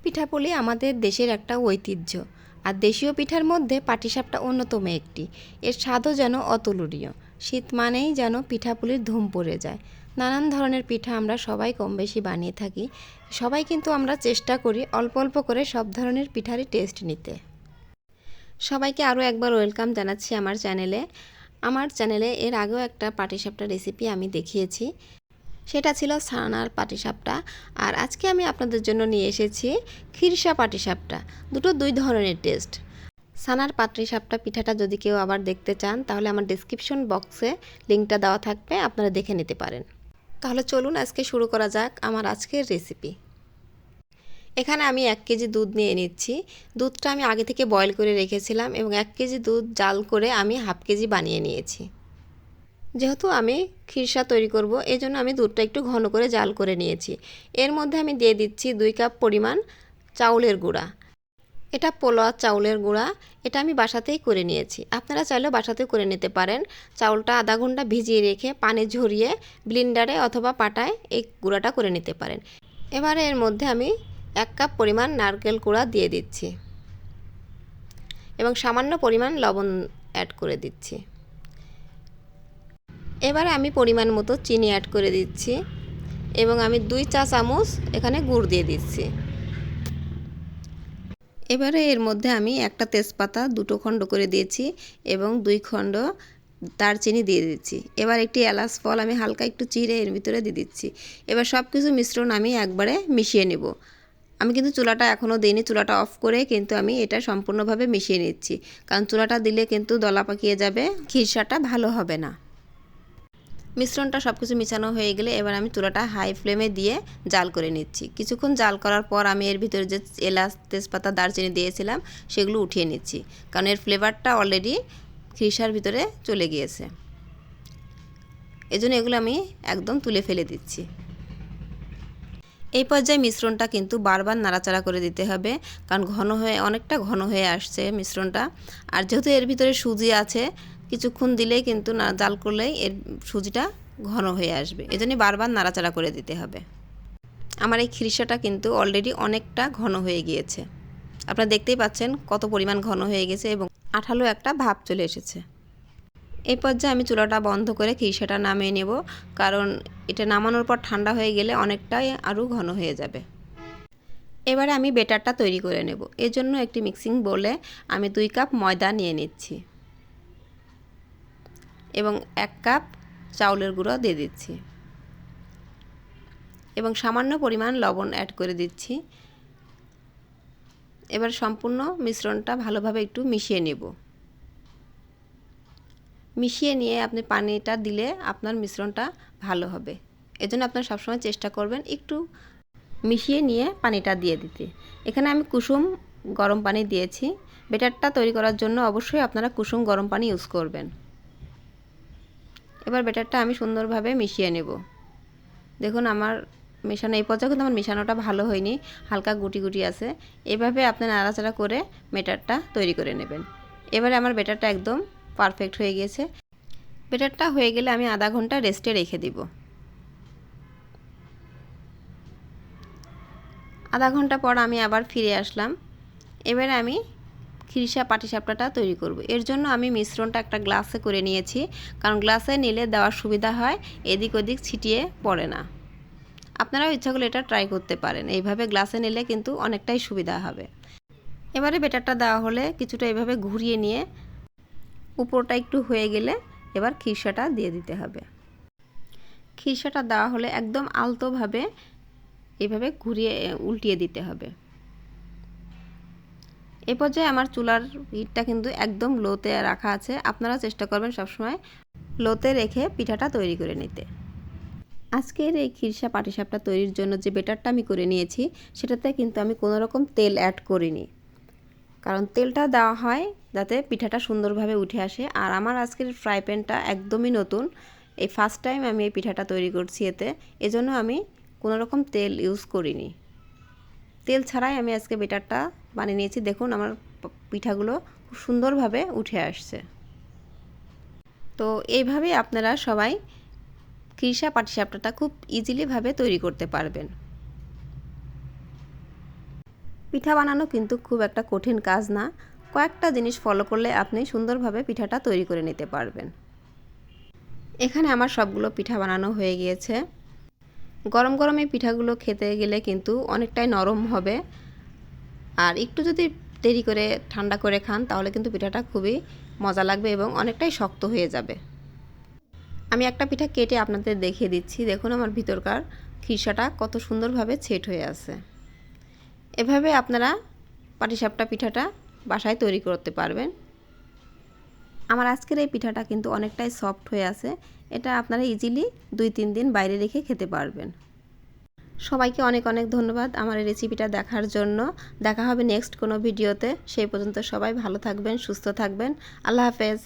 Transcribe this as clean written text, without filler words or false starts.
পিঠাপুলি আমাদের দেশের একটা ঐতিহ্য, আর দেশীয় পিঠার মধ্যে পাটিসাপটা অন্যতম একটি। এর স্বাদও যেন অতুলনীয়। শীত মানেই যেন পিঠাপুলির ধুম পড়ে যায়। নানান ধরনের পিঠা আমরা সবাই কম বেশি বানিয়ে থাকি। সবাই কিন্তু আমরা চেষ্টা করি অল্প অল্প করে সব ধরনের পিঠারই টেস্ট নিতে। সবাইকে আরও একবার ওয়েলকাম জানাচ্ছি আমার চ্যানেলে এর আগেও একটা পাটিসাপটা রেসিপি আমি দেখিয়েছি, সেটা ছিল ছানার পাটিসাপটা। আর আজকে আমি আপনাদের জন্য নিয়ে এসেছি খিরসা পাটিসাপটা। দুই ধরনের টেস্ট। ছানার পাটিসাপটা পিঠাটা যদি কেউ আবার দেখতে চান তাহলে আমার ডেসক্রিপশন বক্সে লিঙ্কটা দেওয়া থাকবে, আপনারা দেখে নিতে পারেন। তাহলে চলুন আজকে শুরু করা যাক আমার আজকের রেসিপি। এখানে আমি 1 কেজি দুধ নিয়ে নিচ্ছি। দুধটা আমি আগে থেকে বয়েল করে রেখেছিলাম এবং 1 কেজি দুধ জাল করে আমি হাফ কেজি বানিয়ে নিয়েছি। যেহেতু আমি খিরসা তৈরি করব, এই জন্য আমি দুধটা একটু ঘন করে জাল করে নিয়েছি। এর মধ্যে আমি দিয়ে দিচ্ছি 2 কাপ পরিমাণ চাউলের গুঁড়া। এটা পোলাও চাউলের গুঁড়া, এটা আমি বাসাতেই করে নিয়েছি। আপনারা চাইলেও বাসাতেই করে নিতে পারেন। চাউলটা আধা ঘন্টা ভিজিয়ে রেখে পানি ঝরিয়ে ব্লেন্ডারে অথবা পাটায় এই গুঁড়াটা করে নিতে পারেন। এবারে এর মধ্যে আমি 1 কাপ পরিমাণ নারকেল কুড়া দিয়ে দিচ্ছি এবং সামান্য পরিমাণ লবণ অ্যাড করে দিচ্ছি। এবারে আমি পরিমাণ মতো চিনি অ্যাড করে দিচ্ছি এবং আমি 2 চা চামচ এখানে গুড় দিয়ে দিচ্ছি। এবারে এর মধ্যে আমি একটা তেজপাতা 2 খণ্ড করে দিয়েছি এবং 2 খণ্ড দারচিনি দিয়ে দিচ্ছি। এবার একটি এলাচ ফল আমি হালকা একটু চিড়ে এর ভিতরে দিয়ে দিচ্ছি। এবার সব কিছু মিশ্রণ আমি একবারে মিশিয়ে নেব। আমি কিন্তু চুলাটা এখনও দিইনি, চুলাটা অফ করে কিন্তু আমি এটা সম্পূর্ণভাবে মিশিয়ে নিচ্ছি, কারণ চুলাটা দিলে কিন্তু দলা পাকিয়ে যাবে, খিরসাটা ভালো হবে না। মিশ্রণটা সব কিছু মিশানো হয়ে গেলে এবার আমি চুলাটা হাই ফ্লেমে দিয়ে জাল করে নিচ্ছি। কিছুক্ষণ জাল করার পর আমি এর ভিতরে যে এলাচ তেজপাতা দারচিনি দিয়েছিলাম সেগুলো উঠিয়ে নিচ্ছি, কারণ এর ফ্লেভারটা অলরেডি খিরসার ভিতরে চলে গিয়েছে। এজন্য এগুলো আমি একদম তুলে ফেলে দিচ্ছি। এই পর্যায়ে মিশ্রণটা কিন্তু বারবার নাড়াচাড়া করে দিতে হবে, কারণ অনেকটা ঘন হয়ে আসছে মিশ্রণটা। আর যেহেতু এর ভিতরে সুজি আছে, কিছুক্ষণ দিলেই কিন্তু জাল করলেই এর সুজিটা ঘন হয়ে আসবে, এজন্য বারবার নাড়াচাড়া করে দিতে হবে। আমার এই খিরসাটা কিন্তু অলরেডি অনেকটা ঘন হয়ে গিয়েছে। আপনারা দেখতেই পাচ্ছেন কত পরিমাণ ঘন হয়ে গেছে এবং আঠালো একটা ভাব চলে এসেছে। এই পর্যায়ে আমি চুলাটা বন্ধ করে খিরসাটা নামিয়ে নেব, কারণ এটা নামানোর পর ঠান্ডা হয়ে গেলে অনেকটাই আরও ঘন হয়ে যাবে। এবারে আমি ব্যাটারটা তৈরি করে নেব। এর জন্য একটি মিক্সিং বোলে আমি 2 কাপ ময়দা নিয়ে নিচ্ছি এবং 1 কাপ চাউলের গুঁড়ো দিয়ে দিচ্ছি এবং সামান্য পরিমাণ লবণ অ্যাড করে দিচ্ছি। এবার সম্পূর্ণ মিশ্রণটা ভালোভাবে একটু মিশিয়ে নেব। মিশিয়ে নিয়ে আপনি পানিটা দিলে আপনার মিশ্রণটা ভালো হবে, এজন্য আপনারা সবসময় চেষ্টা করবেন একটু মিশিয়ে নিয়ে পানিটা দিয়ে দিতে। এখানে আমি কুসুম গরম পানি দিয়েছি। ব্যাটারটা তৈরি করার জন্য অবশ্যই আপনারা কুসুম গরম পানি ইউজ করবেন। এবার ব্যাটারটা আমি সুন্দরভাবে মিশিয়ে নেব। দেখুন আমার মেশানো এই পর্যায়ে কিন্তু আমার মেশানোটা ভালো হয়নি, হালকা গুটি গুটি আছে। এভাবে আপনি নাড়াচাড়া করে ব্যাটারটা তৈরি করে নেবেন। এবারে আমার ব্যাটারটা একদম পারফেক্ট হয়ে গিয়েছে। ব্যাটারটা হয়ে গেলে আমি আধা ঘন্টা রেস্টে রেখে দিব। আধা ঘন্টা পর আমি আবার ফিরে আসলাম। এবারে আমি খিরসা পাটিসাপটাটা তৈরি করব। এর জন্য আমি মিশ্রণটা একটা গ্লাসে করে নিয়েছি, কারণ গ্লাসে নিলে দেওয়ার সুবিধা হয়, এদিক ওদিক ছিটিয়ে পড়ে না। আপনারাও ইচ্ছা করলে এটা ট্রাই করতে পারেন, এইভাবে গ্লাসে নিলে কিন্তু অনেকটাই সুবিধা হবে। এবারে ব্যাটারটা দেওয়া হলে কিছুটা এভাবে ঘুরিয়ে নিয়ে উপরটা একটু হয়ে গেলে এবার খিরসাটা দিয়ে দিতে হবে। খিরসাটা দেওয়া হলে একদম আলতোভাবে এভাবে ঘুরিয়ে উল্টিয়ে দিতে হবে। এই পর্যায়ে আমার চুলার হিটটা কিন্তু একদম লোতে রাখা আছে। আপনারা চেষ্টা করবেন সবসময় লোতে রেখে পিঠাটা তৈরি করে নিতে। আজকের এই খিরসা পাটিসাপটা তৈরির জন্য যে ব্যাটারটা আমি করে নিয়েছি সেটাতে কিন্তু আমি কোনো রকম তেল অ্যাড করিনি, কারণ তেলটা দেওয়া হয় যাতে পিঠাটা সুন্দরভাবে উঠে আসে। আর আমার আজকের ফ্রাই প্যানটা একদমই নতুন, এই ফার্স্ট টাইম আমি এই পিঠাটা তৈরি করছি এতে, এজন্য আমি কোনো রকম তেল ইউজ করিনি। তেল ছাড়াই আমি আজকে ব্যাটারটা বানিয়ে নিয়েছি। দেখুন আমার পিঠাগুলো খুব সুন্দরভাবে উঠে আসছে। তো এইভাবে আপনারা সবাই খিরসা পাটিসাপটাটা খুব ইজিলিভাবে তৈরি করতে পারবেন। পিঠা বানানো কিন্তু খুব একটা কঠিন কাজ না, কয়েকটা জিনিস ফলো করলে আপনি সুন্দরভাবে পিঠাটা তৈরি করে নিতে পারবেন। এখানে আমার সবগুলো পিঠা বানানো হয়ে গিয়েছে। গরম গরম এই পিঠাগুলো খেতে গেলে কিন্তু অনেকটাই নরম হবে, আর একটু যদি দেরি করে ঠান্ডা করে খান তাহলে কিন্তু পিঠাটা খুবই মজা লাগবে এবং অনেকটাই শক্ত হয়ে যাবে। আমি একটা পিঠা কেটে আপনাদের দেখিয়ে দিচ্ছি। দেখুন আমার ভিতরকার খিরসাটা কত সুন্দরভাবে সেট হয়ে আছে। এভাবে আপনারা পাটিসাপটা পিঠাটা বাসায় তৈরি করতে পারবেন। আমার আজকের এই পিঠাটা কিন্তু অনেকটাই সফট হয়ে আছে। এটা আপনারা ইজিলি 2-3 দিন বাইরে রেখে খেতে পারবেন। সবাইকে অনেক অনেক ধন্যবাদ আমার এই রেসিপিটা দেখার জন্য। দেখা হবে নেক্সট কোনো ভিডিওতে। সেই পর্যন্ত সবাই ভালো থাকবেন, সুস্থ থাকবেন। আল্লাহ হাফেজ।